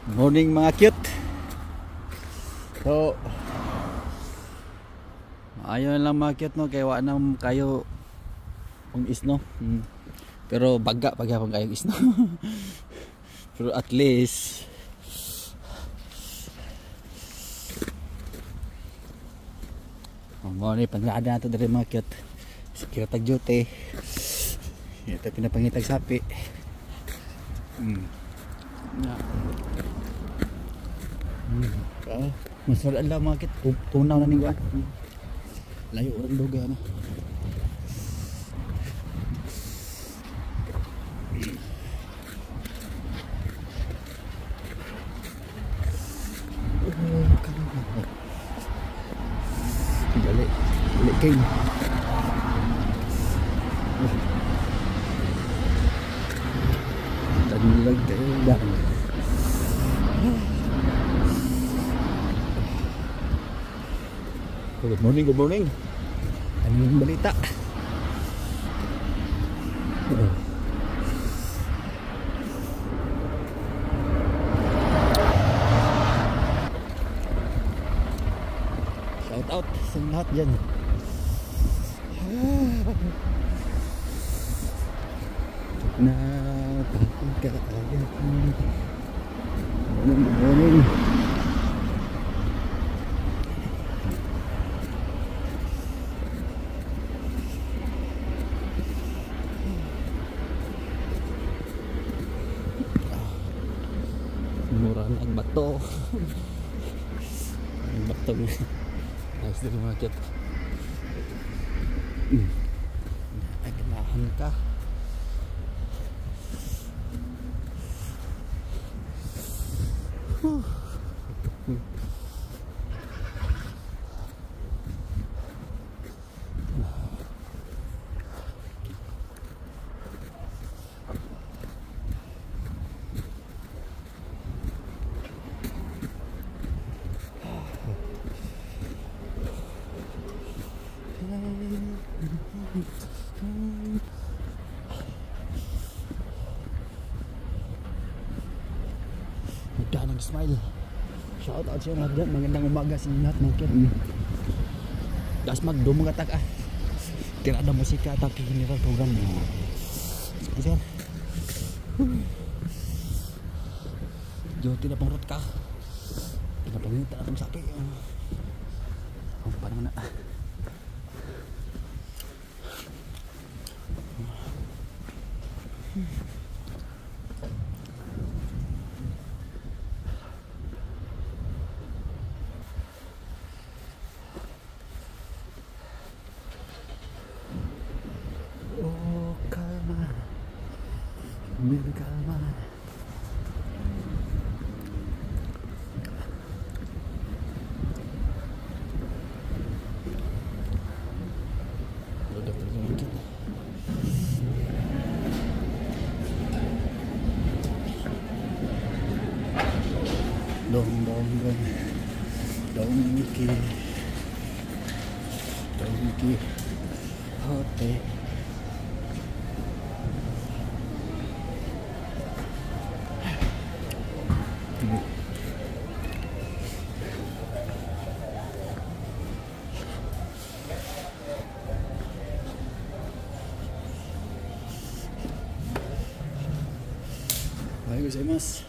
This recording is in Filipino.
Morning mga cute. So ayun lang mga cute no, kaya wa na kayo pang isno. Pero baga pagyapon kayo isno. Pero at least mo ni panglada nato diri mga cute. Sikira tag jote. Ito pinapangitag sapi. Masarap lang mga kit. Tunaw na ning layo ang duga no. Dali kayo. Dagdag kayo daan. Good morning, good morning. Ano yung balita? Shout out sa lahat dyan. Na pagkakagad. Morning, good morning. Murah ang bato. Ang bato nice din mga kit. Aganahan ka. Magdanang smile. Shout out siya mga dyan. Magandang umaga sa inyo lahat mga kid. Das magdumugatak tirada musika atau general program sir. Jo tidak pengrut kah? Tidak pengen tak datang sapi. Parang na. Oh kalma, kalma. Dongki hote. Arigatou gozaimasu.